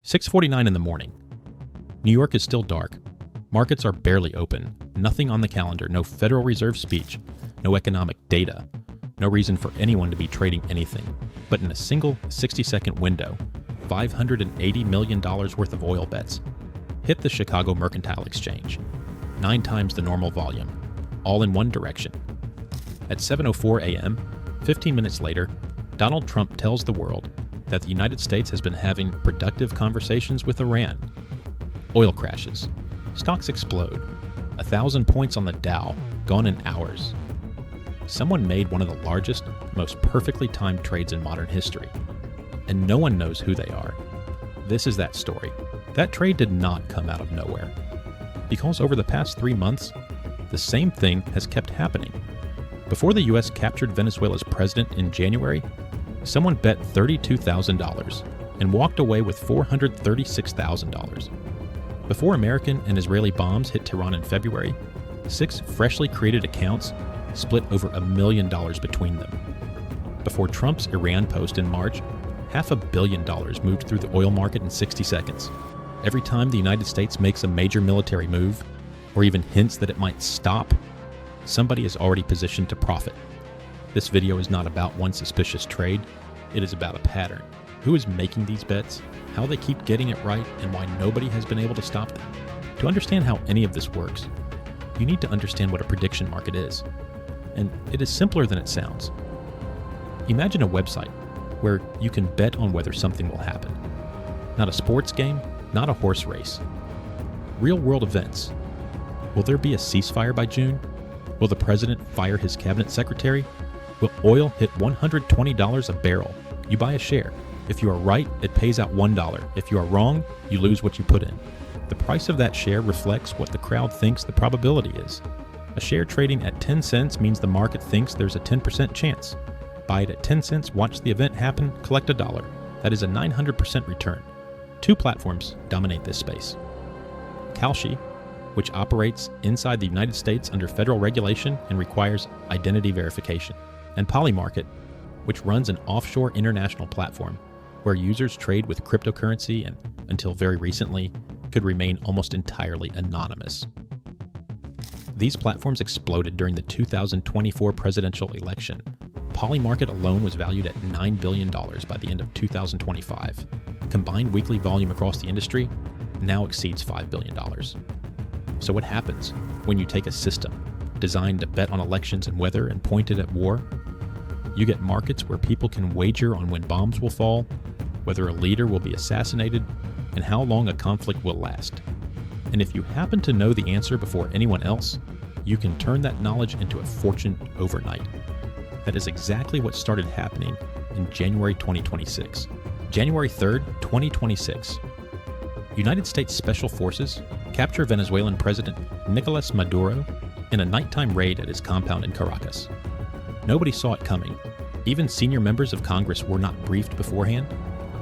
6:49 in the morning. New York is still dark. Markets are barely open. Nothing on the calendar, no Federal Reserve speech, no economic data, no reason for anyone to be trading anything. But in a single 60-second window, $580 million worth of oil bets hit the Chicago Mercantile Exchange, 9 times the normal volume, all in one direction. At 7:04 a.m., 15 minutes later, Donald Trump tells the world that the United States has been having productive conversations with Iran. Oil crashes. Stocks explode. 1,000 points on the Dow, gone in hours. Someone made one of the largest, most perfectly timed trades in modern history. And no one knows who they are. This is that story. That trade did not come out of nowhere. Because over the past 3 months, the same thing has kept happening. Before the US captured Venezuela's president in January, someone bet $32,000 and walked away with $436,000. Before American and Israeli bombs hit Tehran in February, 6 freshly created accounts split over $1 million between them. Before Trump's Iran post in March, $500 million moved through the oil market in 60 seconds. Every time the United States makes a major military move, or even hints that it might stop, somebody is already positioned to profit. This video is not about one suspicious trade, it is about a pattern. Who is making these bets, how they keep getting it right, and why nobody has been able to stop them. To understand how any of this works, you need to understand what a prediction market is. And it is simpler than it sounds. Imagine a website where you can bet on whether something will happen. Not a sports game, not a horse race. Real-world events. Will there be a ceasefire by June? Will the president fire his cabinet secretary? Will oil hit $120 a barrel? You buy a share. If you are right, it pays out $1. If you are wrong, you lose what you put in. The price of that share reflects what the crowd thinks the probability is. A share trading at 10 cents means the market thinks there's a 10% chance. Buy it at 10 cents, watch the event happen, collect $1. That is a 900% return. 2 platforms dominate this space. Kalshi, which operates inside the United States under federal regulation and requires identity verification, and Polymarket, which runs an offshore international platform where users trade with cryptocurrency and, until very recently, could remain almost entirely anonymous. These platforms exploded during the 2024 presidential election. Polymarket alone was valued at $9 billion by the end of 2025. Combined weekly volume across the industry now exceeds $5 billion. So what happens when you take a system designed to bet on elections and weather and point it at war? You get markets where people can wager on when bombs will fall, whether a leader will be assassinated, and how long a conflict will last. And if you happen to know the answer before anyone else, you can turn that knowledge into a fortune overnight. That is exactly what started happening in January 2026. January 3rd, 2026. United States Special Forces capture Venezuelan President Nicolas Maduro in a nighttime raid at his compound in Caracas. Nobody saw it coming. Even senior members of Congress were not briefed beforehand,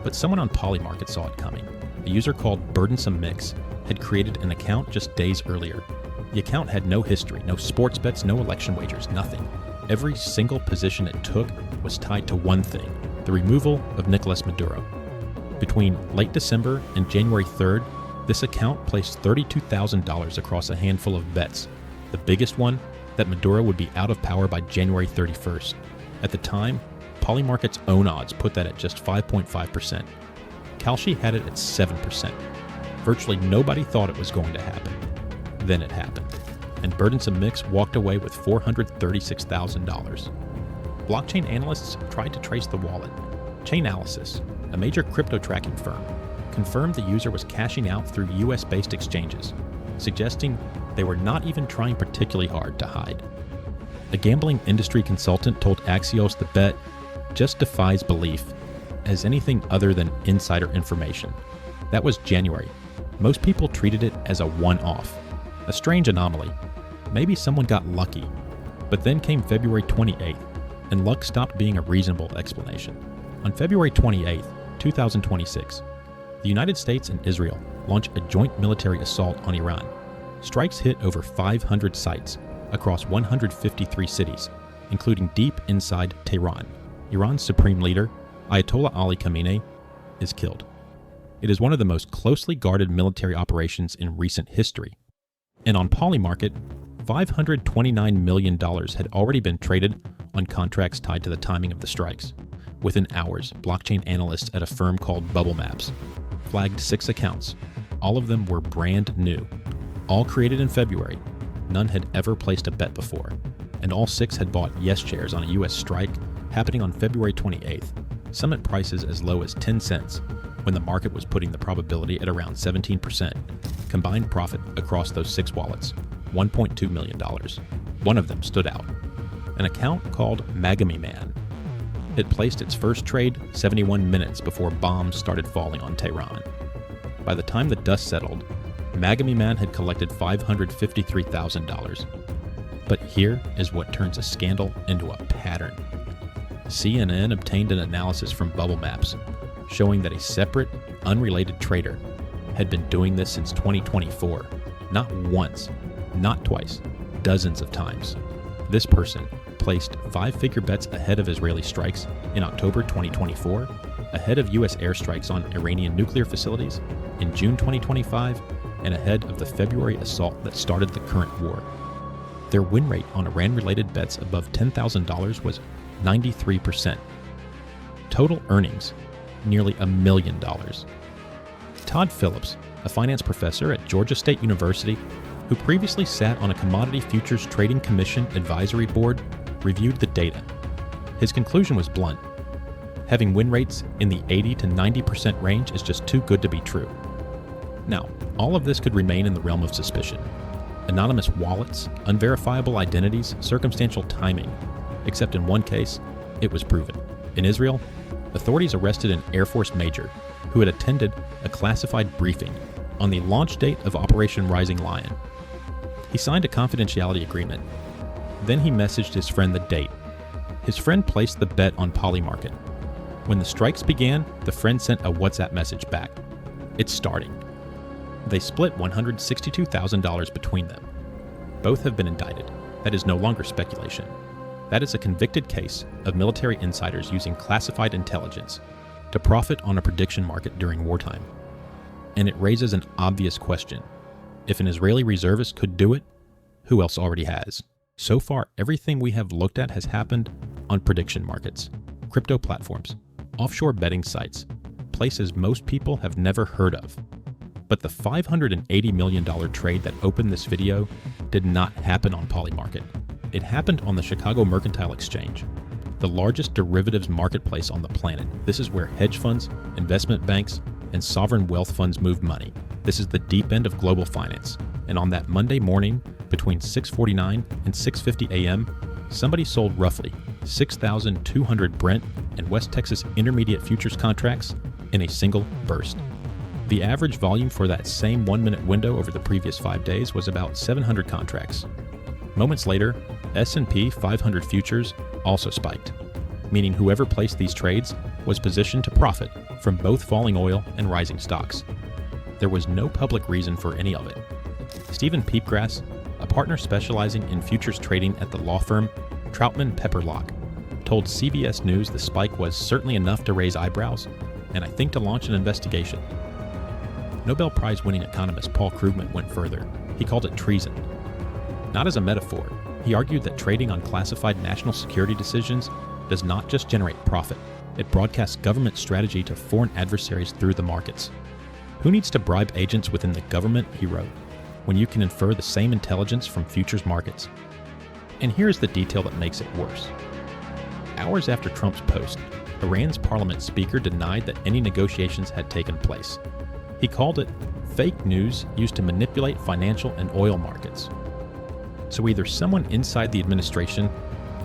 but someone on Polymarket saw it coming. A user called Burdensome Mix had created an account just days earlier. The account had no history, no sports bets, no election wagers, nothing. Every single position it took was tied to one thing: the removal of Nicolas Maduro. Between late December and January 3rd, this account placed $32,000 across a handful of bets. The biggest one, that Maduro would be out of power by January 31st. At the time, Polymarket's own odds put that at just 5.5%. Kalshi had it at 7%. Virtually nobody thought it was going to happen. Then it happened, and Burdensome Mix walked away with $436,000. Blockchain analysts tried to trace the wallet. Chainalysis, a major crypto tracking firm, confirmed the user was cashing out through US-based exchanges, suggesting they were not even trying particularly hard to hide. A gambling industry consultant told Axios the bet just defies belief as anything other than insider information. That was January. Most people treated it as a one-off, a strange anomaly. Maybe someone got lucky. But then came February 28th, and luck stopped being a reasonable explanation. On February 28th, 2026, the United States and Israel launched a joint military assault on Iran. Strikes hit over 500 sites across 153 cities, including deep inside Tehran. Iran's supreme leader, Ayatollah Ali Khamenei, is killed. It is one of the most closely guarded military operations in recent history. And on Polymarket, $529 million had already been traded on contracts tied to the timing of the strikes. Within hours, blockchain analysts at a firm called Bubble Maps flagged 6 accounts. All of them were brand new. All created in February. None had ever placed a bet before. And all 6 had bought yes shares on a US strike happening on February 28th, some at prices as low as 10 cents, when the market was putting the probability at around 17%. Combined profit across those 6 wallets, $1.2 million. One of them stood out. An account called Magami Man. It placed its first trade 71 minutes before bombs started falling on Tehran. By the time the dust settled, Magami Man had collected $553,000. But here is what turns a scandal into a pattern. CNN obtained an analysis from Bubble Maps showing that a separate, unrelated trader had been doing this since 2024. Not once, not twice, dozens of times. This person placed 5-figure bets ahead of Israeli strikes in October 2024, ahead of US airstrikes on Iranian nuclear facilities in June 2025, and ahead of the February assault that started the current war. Their win rate on Iran-related bets above $10,000 was 93%. Total earnings, nearly $1 million. Todd Phillips, a finance professor at Georgia State University, who previously sat on a Commodity Futures Trading Commission advisory board, reviewed the data. His conclusion was blunt. Having win rates in the 80 to 90% range is just too good to be true. Now, all of this could remain in the realm of suspicion. Anonymous wallets, unverifiable identities, circumstantial timing. Except in one case, it was proven. In Israel, authorities arrested an Air Force major who had attended a classified briefing on the launch date of Operation Rising Lion. He signed a confidentiality agreement. Then he messaged his friend the date. His friend placed the bet on Polymarket. When the strikes began, the friend sent a WhatsApp message back. It's starting. They split $162,000 between them. Both have been indicted. That is no longer speculation. That is a convicted case of military insiders using classified intelligence to profit on a prediction market during wartime. And it raises an obvious question. If an Israeli reservist could do it, who else already has? So far, everything we have looked at has happened on prediction markets, crypto platforms, offshore betting sites, places most people have never heard of. But the $580 million trade that opened this video did not happen on Polymarket. It happened on the Chicago Mercantile Exchange, the largest derivatives marketplace on the planet. This is where hedge funds, investment banks, and sovereign wealth funds move money. This is the deep end of global finance. And on that Monday morning, between 6:49 and 6:50 a.m., somebody sold roughly 6,200 Brent and West Texas Intermediate futures contracts in a single burst. The average volume for that same 1-minute window over the previous 5 days was about 700 contracts. Moments later, S&P 500 futures also spiked, meaning whoever placed these trades was positioned to profit from both falling oil and rising stocks. There was no public reason for any of it. Stephen Peepgrass, a partner specializing in futures trading at the law firm Troutman Pepperlock, told CBS News the spike was certainly enough to raise eyebrows, and I think to launch an investigation. Nobel Prize-winning economist Paul Krugman went further. He called it treason. Not as a metaphor, he argued that trading on classified national security decisions does not just generate profit, it broadcasts government strategy to foreign adversaries through the markets. Who needs to bribe agents within the government, he wrote, when you can infer the same intelligence from futures markets? And here's the detail that makes it worse. Hours after Trump's post, Iran's parliament speaker denied that any negotiations had taken place. He called it fake news used to manipulate financial and oil markets. So either someone inside the administration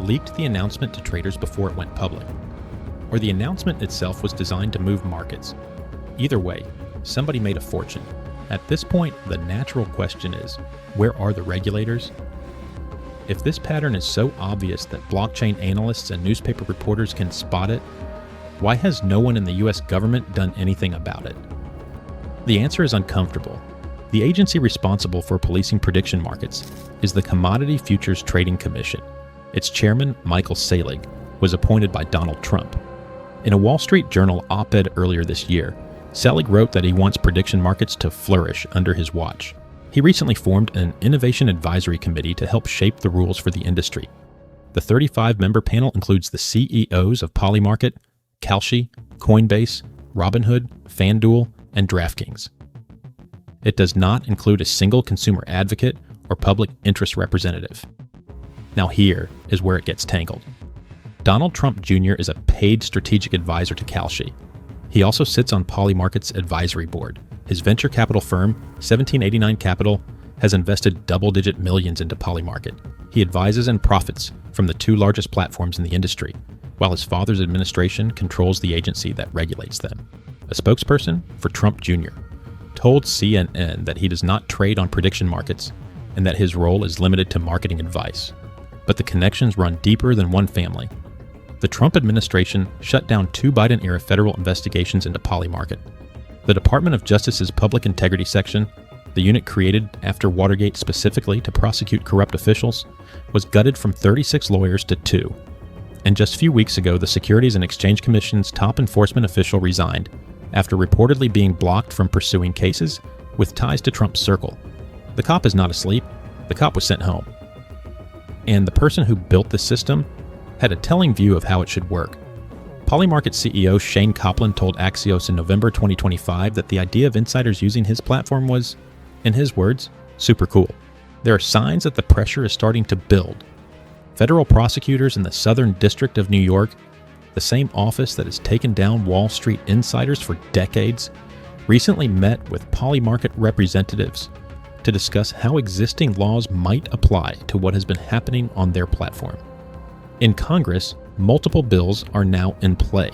leaked the announcement to traders before it went public, or the announcement itself was designed to move markets. Either way, somebody made a fortune. At this point, the natural question is, where are the regulators? If this pattern is so obvious that blockchain analysts and newspaper reporters can spot it, why has no one in the US government done anything about it? The answer is uncomfortable. The agency responsible for policing prediction markets is the Commodity Futures Trading Commission. Its chairman, Michael Salig, was appointed by Donald Trump. In a Wall Street Journal op-ed earlier this year, Selig wrote that he wants prediction markets to flourish under his watch. He recently formed an innovation advisory committee to help shape the rules for the industry. The 35-member panel includes the CEOs of Polymarket, Kalshi, Coinbase, Robinhood, FanDuel, and DraftKings. It does not include a single consumer advocate or public interest representative. Now here is where it gets tangled. Donald Trump Jr. is a paid strategic advisor to Kalshi. He also sits on Polymarket's advisory board. His venture capital firm, 1789 Capital, has invested double-digit millions into Polymarket. He advises and profits from the two largest platforms in the industry, while his father's administration controls the agency that regulates them. A spokesperson for Trump Jr. told CNN that he does not trade on prediction markets and that his role is limited to marketing advice. But the connections run deeper than one family. The Trump administration shut down two Biden-era federal investigations into Polymarket. The Department of Justice's Public Integrity Section, the unit created after Watergate specifically to prosecute corrupt officials, was gutted from 36 lawyers to 2. And just a few weeks ago, the Securities and Exchange Commission's top enforcement official resigned after reportedly being blocked from pursuing cases with ties to Trump's circle. The cop is not asleep. The cop was sent home. And the person who built the system had a telling view of how it should work. Polymarket CEO Shane Copland told Axios in November 2025 that the idea of insiders using his platform was, in his words, super cool. There are signs that the pressure is starting to build. Federal prosecutors in the Southern District of New York, the same office that has taken down Wall Street insiders for decades, recently met with Polymarket representatives to discuss how existing laws might apply to what has been happening on their platform. In Congress, multiple bills are now in play.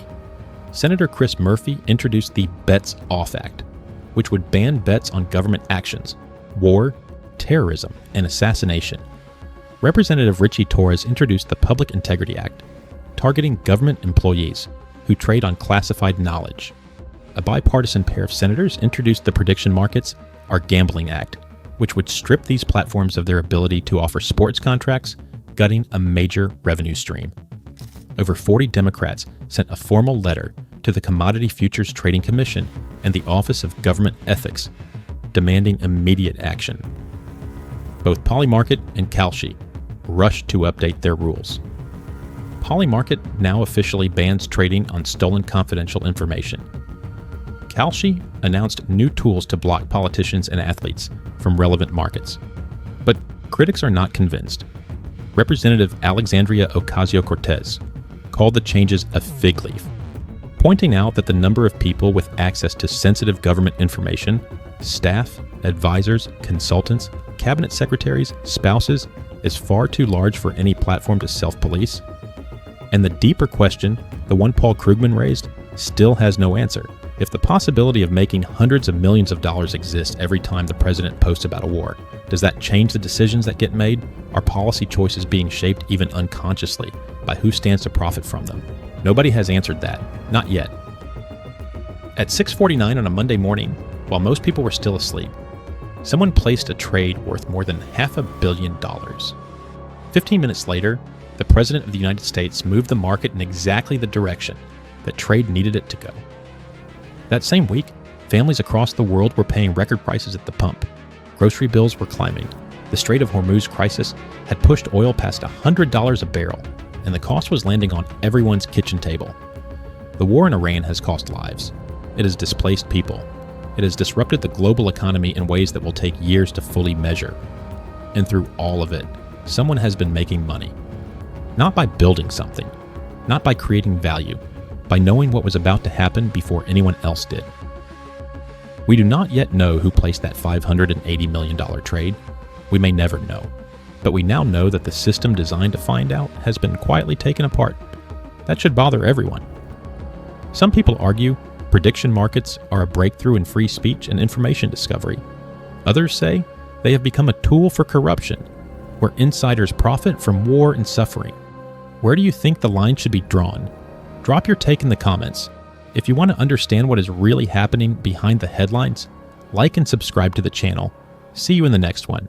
Senator Chris Murphy introduced the Bets Off Act, which would ban bets on government actions, war, terrorism, and assassination. Representative Richie Torres introduced the Public Integrity Act, targeting government employees who trade on classified knowledge. A bipartisan pair of senators introduced the Prediction Markets, Our Gambling Act, which would strip these platforms of their ability to offer sports contracts, gutting a major revenue stream. Over 40 Democrats sent a formal letter to the Commodity Futures Trading Commission and the Office of Government Ethics, demanding immediate action. Both Polymarket and Kalshi rushed to update their rules. Polymarket now officially bans trading on stolen confidential information. Kalshi announced new tools to block politicians and athletes from relevant markets. But critics are not convinced. Representative Alexandria Ocasio-Cortez called the changes a fig leaf, pointing out that the number of people with access to sensitive government information, staff, advisors, consultants, cabinet secretaries, spouses, is far too large for any platform to self-police. And the deeper question, the one Paul Krugman raised, still has no answer. If the possibility of making hundreds of millions of dollars exists every time the president posts about a war, does that change the decisions that get made? Are policy choices being shaped even unconsciously by who stands to profit from them? Nobody has answered that. Not yet. At 6:49 on a Monday morning, while most people were still asleep, someone placed a trade worth more than $500 million. 15 minutes later, the President of the United States moved the market in exactly the direction that trade needed it to go. That same week, families across the world were paying record prices at the pump. Grocery bills were climbing. The Strait of Hormuz crisis had pushed oil past $100 a barrel, and the cost was landing on everyone's kitchen table. The war in Iran has cost lives. It has displaced people. It has disrupted the global economy in ways that will take years to fully measure. And through all of it, someone has been making money. Not by building something, not by creating value, by knowing what was about to happen before anyone else did. We do not yet know who placed that $580 million trade. We may never know. But we now know that the system designed to find out has been quietly taken apart. That should bother everyone. Some people argue prediction markets are a breakthrough in free speech and information discovery. Others say they have become a tool for corruption, where insiders profit from war and suffering. Where do you think the line should be drawn? Drop your take in the comments. If you want to understand what is really happening behind the headlines, like and subscribe to the channel. See you in the next one.